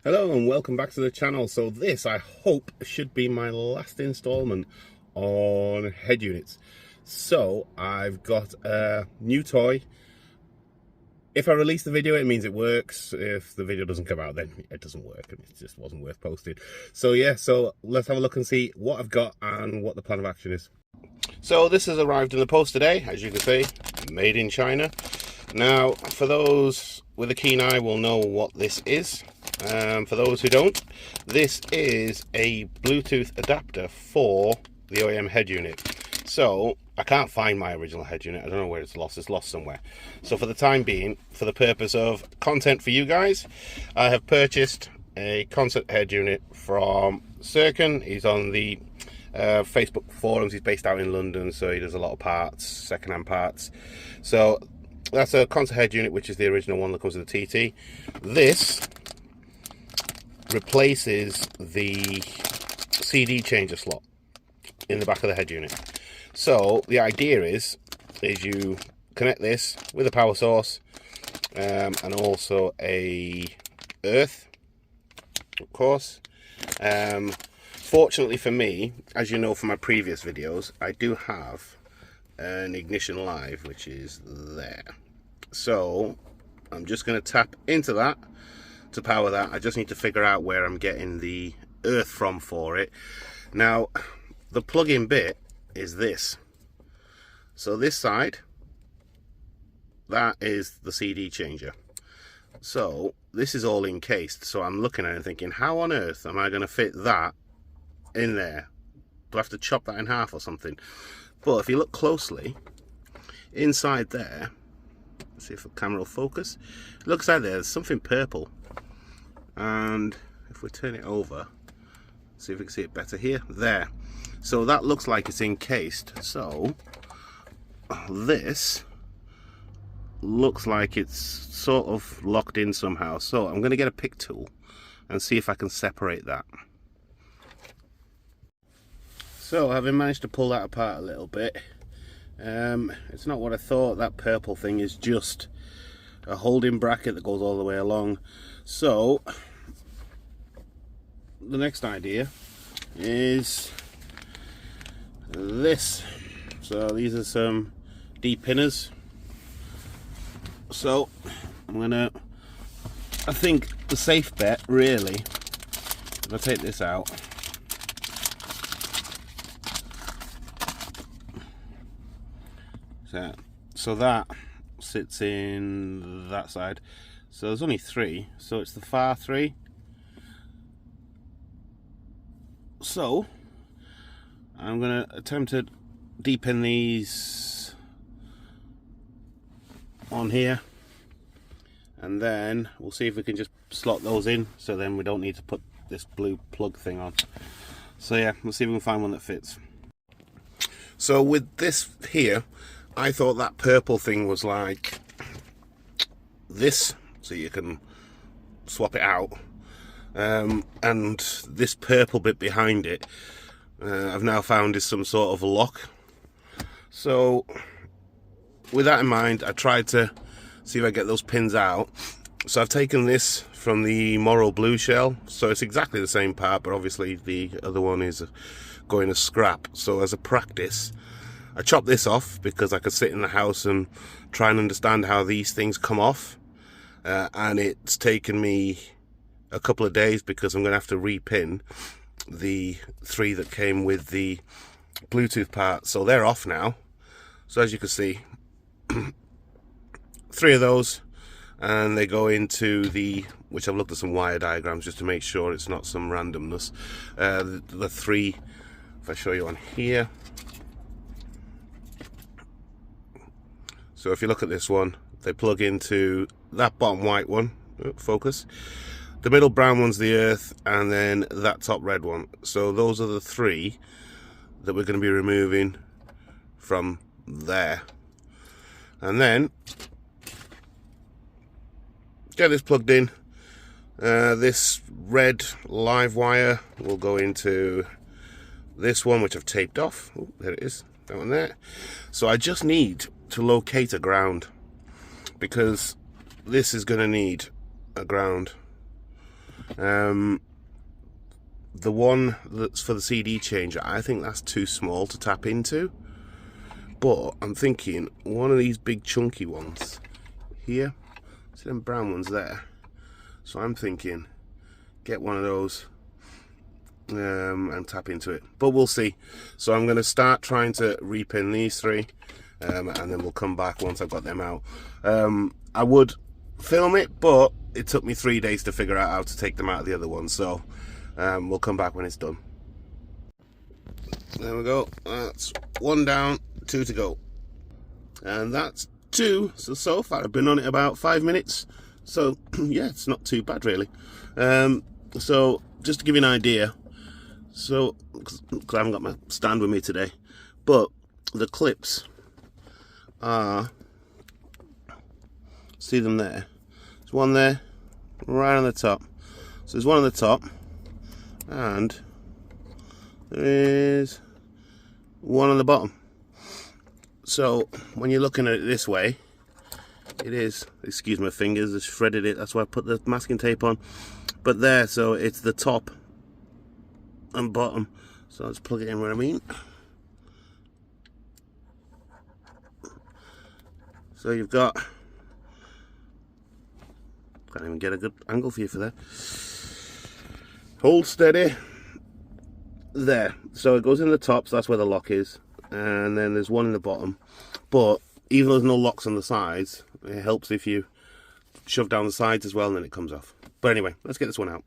Hello and welcome back to the channel. So this, I hope, should be my last installment on head units. So I've got a new toy. If I release the video, it means it works. If the video doesn't come out, then it doesn't work and it just wasn't worth posting. So yeah, so let's have a look and see what I've got and what the plan of action is. So this has arrived in the post today, as you can see, made in China. Now, for those with a keen eye will know what this is. For those who don't, this is a Bluetooth adapter for the OEM head unit. So I can't find my original head unit. I don't know where it's lost. It's lost somewhere. So for the time being, for the purpose of content for you guys, I have purchased a concert head unit from Circon. He's on the Facebook forums. He's based out in London, so he does a lot of parts, second-hand parts. So that's a concert head unit, which is the original one that comes with the TT. This replaces the CD changer slot in the back of the head unit. So the idea is you connect this with a power source and also a earth, of course. Fortunately for me, as you know from my previous videos, I do have an ignition live, which is there. So I'm just going to tap into that to power that. I just need to figure out where I'm getting the earth from for it. Now, the plug-in bit is this. So this side, that is the CD changer. So this is all encased. So I'm looking at it and thinking, how on earth am I going to fit that in there? Do I have to chop that in half or something? But if you look closely, inside there, let's see if the camera will focus. It looks like there's something purple. And if we turn it over, see if we can see it better here. There. So that looks like it's encased. So this looks like it's sort of locked in somehow. So I'm going to get a pick tool and see if I can separate that. So having managed to pull that apart a little bit, it's not what I thought. That purple thing is just a holding bracket that goes all the way along. So the next idea is this. So these are some depinners. So I think the safe bet really, if I take this out, so that sits in that side. So there's only three, so it's the far three. So I'm going to attempt to deepen these on here, and then we'll see if we can just slot those in, so then we don't need to put this blue plug thing on. So yeah, we'll see if we can find one that fits. So with this here, I thought that purple thing was like this, so you can swap it out, and this purple bit behind it I've now found is some sort of lock. So with that in mind, I tried to see if I get those pins out. So I've taken this from the Morrow Blue shell, so it's exactly the same part, but obviously the other one is going as scrap. So as a practice, I chopped this off because I could sit in the house and try and understand how these things come off, and it's taken me a couple of days because I'm going to have to repin the three that came with the Bluetooth part. So they're off now. So as you can see, three of those, and they go into the, which I've looked at some wire diagrams just to make sure it's not some randomness. The three, if I show you on here. So if you look at this one, they plug into that bottom white one, focus. The middle brown one's the earth, and then that top red one. So those are the three that we're going to be removing from there. And then get this plugged in. This red live wire will go into this one, which I've taped off. Ooh, there it is, that one there. So I just need to locate a ground, because this is going to need a ground. The one that's for the CD changer, I think that's too small to tap into. But I'm thinking one of these big chunky ones here, see them brown ones there. So I'm thinking get one of those and tap into it. But we'll see. So I'm going to start trying to repin these three, and then we'll come back once I've got them out. I would film it, but it took me 3 days to figure out how to take them out of the other one. So we'll come back when it's done. There we go. That's one down, 2 to go. And that's 2. So far I've been on it about 5 minutes. So yeah, it's not too bad really. So just to give you an idea, so because I haven't got my stand with me today, but the clips are, see them there? There's one there, right on the top. So there's one on the top, and there is one on the bottom. So when you're looking at it this way, it is, excuse my fingers, I shredded it, that's why I put the masking tape on. But there, so it's the top and bottom. So let's plug it in where I mean. So you've got, can't even get a good angle for you for that. Hold steady. There. So it goes in the top, so that's where the lock is. And then there's one in the bottom. But even though there's no locks on the sides, it helps if you shove down the sides as well, and then it comes off. But anyway, let's get this one out.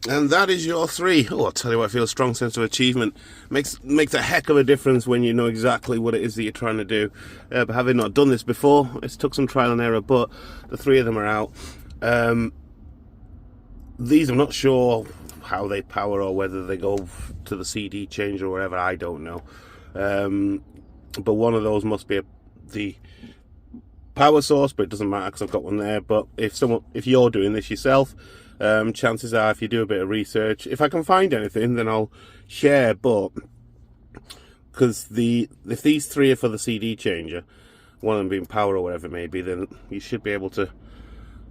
And that is your 3. Oh, I'll tell you what, I feel a strong sense of achievement. Makes a heck of a difference when you know exactly what it is that you're trying to do. But having not done this before, it's took some trial and error, but the 3 of them are out. These I'm not sure how they power or whether they go to the CD changer or wherever, I don't know. But one of those must be the power source, but it doesn't matter because I've got one there. But if you're doing this yourself, chances are, if you do a bit of research, if I can find anything, then I'll share. But because if these 3 are for the CD changer, one of them being power or whatever it may be, then you should be able to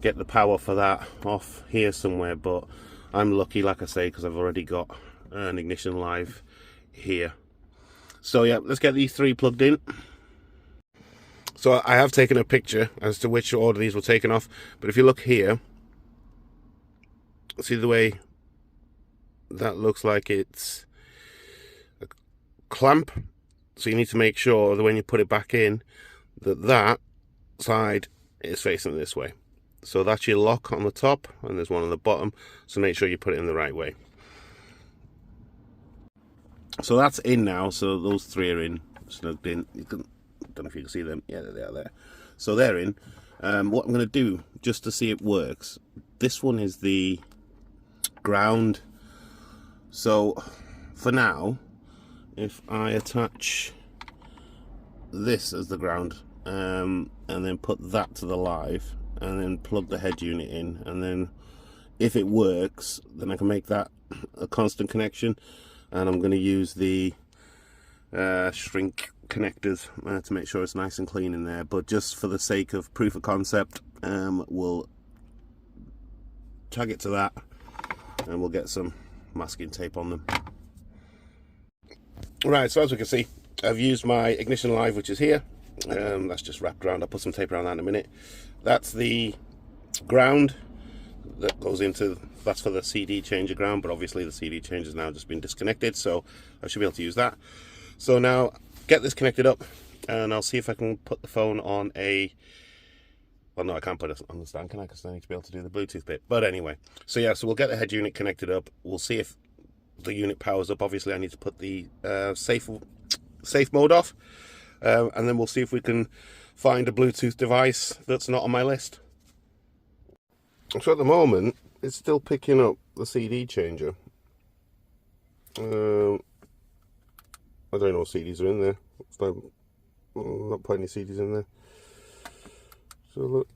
get the power for that off here somewhere. But I'm lucky, like I say, because I've already got an ignition live here. So yeah, let's get these 3 plugged in. So I have taken a picture as to which order these were taken off, but if you look here, see the way that looks like it's a clamp. So you need to make sure that when you put it back in, that side is facing this way. So that's your lock on the top, and there's one on the bottom, so make sure you put it in the right way. So that's in now, so those 3 are in, snugged in. You can, don't know if you can see them. Yeah, they are there. So they're in. What I'm going to do, just to see it works, this one is the ground. So for now, if I attach this as the ground, and then put that to the live, and then plug the head unit in, and then if it works, then I can make that a constant connection. And I'm going to use the shrink connectors to make sure it's nice and clean in there. But just for the sake of proof of concept, we'll tag it to that, and we'll get some masking tape on them. Right, so as we can see, I've used my ignition live, which is here. That's just wrapped around. I'll put some tape around that in a minute. That's the ground that goes into, that's for the CD changer ground, but obviously the CD changer has now just been disconnected, so I should be able to use that. So now get this connected up, and I'll see if I can put the phone on a, well no, I can't put it on the stand, can I? Because I need to be able to do the Bluetooth bit. But anyway, so yeah, so we'll get the head unit connected up. We'll see if the unit powers up. Obviously I need to put the safe mode off, and then we'll see if we can find a Bluetooth device that's not on my list. So at the moment, it's still picking up the CD changer. I don't know what CDs are in there. It's like, not putting any CDs in there. So look.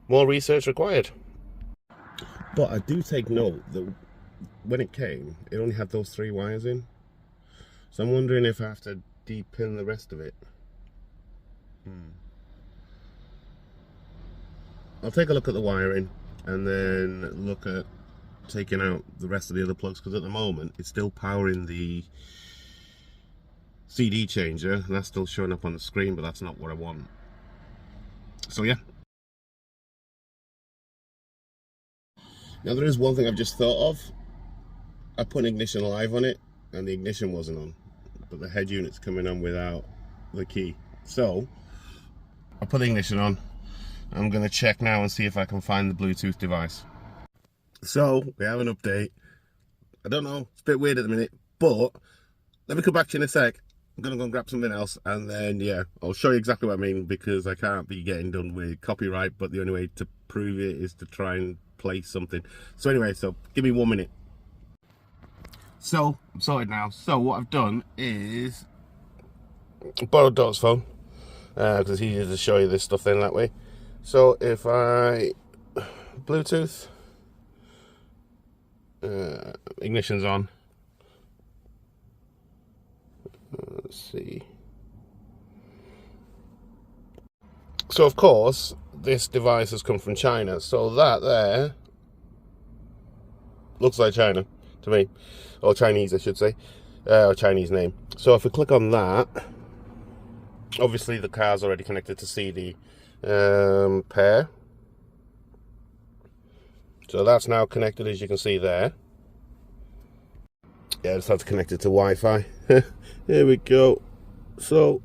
More research required. But I do take note that when it came, it only had those 3 wires in. So I'm wondering if I have to de-pin the rest of it. I'll take a look at the wiring and then look at taking out the rest of the other plugs, because at the moment it's still powering the CD changer and that's still showing up on the screen, but that's not what I want. So yeah. Now there is one thing I've just thought of. I put an ignition live on it and the ignition wasn't on, but the head unit's coming on without the key. So I put the ignition on. I'm going to check now and see if I can find the Bluetooth device. So we have an update. I don't know, it's a bit weird at the minute, but let me come back to you in a sec. I'm going to go and grab something else and then, yeah, I'll show you exactly what I mean, because I can't be getting done with copyright, but the only way to prove it is to try and play something. So anyway, so give me 1 minute. So I'm sorted now. So what I've done is borrowed Doc's phone, because it's easier to show you this stuff then that way. So if I Bluetooth, ignition's on. Let's see. So of course this device has come from China, so that there looks like China to me, or Chinese I should say, or Chinese name. So if we click on that, obviously the car's already connected to CD pair, so that's now connected, as you can see there. Yeah, I just have to connect it to Wi-Fi. Here we go. So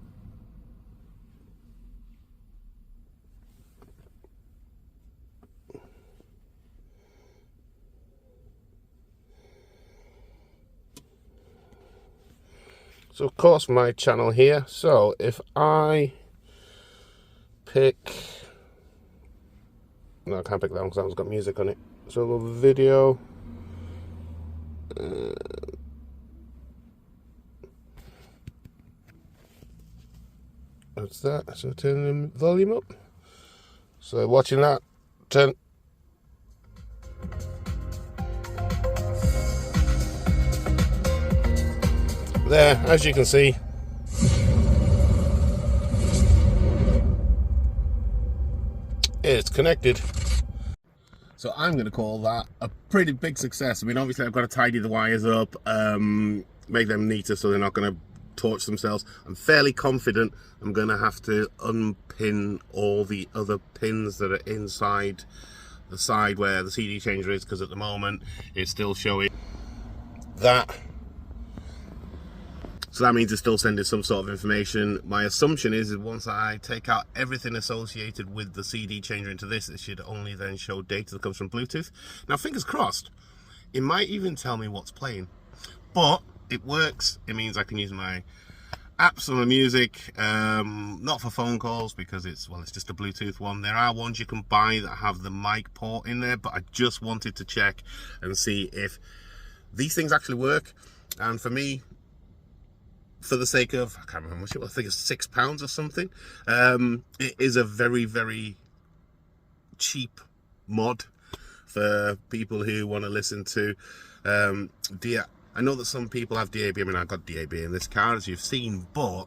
of course my channel here. So if I pick, no, I can't pick that one because that one's got music on it. So we'll go video. What's that? So turn the volume up. So watching that, turn. There, as you can see, it's connected. So I'm going to call that a pretty big success. I mean, obviously I've got to tidy the wires up, make them neater so they're not going to torch themselves. I'm fairly confident I'm going to have to unpin all the other pins that are inside the side where the CD changer is, because at the moment it's still showing that. So that means it's still sending some sort of information. My assumption is once I take out everything associated with the CD changer into this, it should only then show data that comes from Bluetooth. Now, fingers crossed, it might even tell me what's playing. But it works. It means I can use my apps on the music, not for phone calls because it's just a Bluetooth one. There are ones you can buy that have the mic port in there, but I just wanted to check and see if these things actually work. And for me, for the sake of, I can't remember how much it was, I think it's £6 or something. It is a very, very cheap mod for people who want to listen to I know that some people have DAB. I mean, I've got DAB in this car, as you've seen, but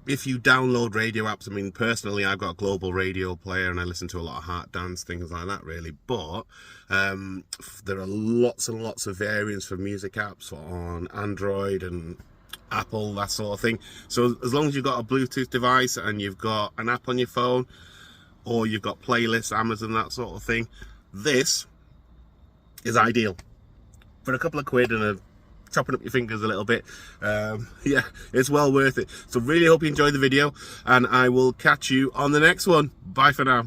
if you download radio apps, I mean, personally, I've got a global radio player and I listen to a lot of heart dance, things like that, really. But there are lots and lots of variants for music apps on Android and Apple, that sort of thing. So as long as you've got a Bluetooth device and you've got an app on your phone, or you've got playlists, Amazon, that sort of thing, this is ideal. For a couple of quid and chopping up your fingers a little bit, yeah, it's well worth it. So really hope you enjoyed the video, and I will catch you on the next one. Bye for now.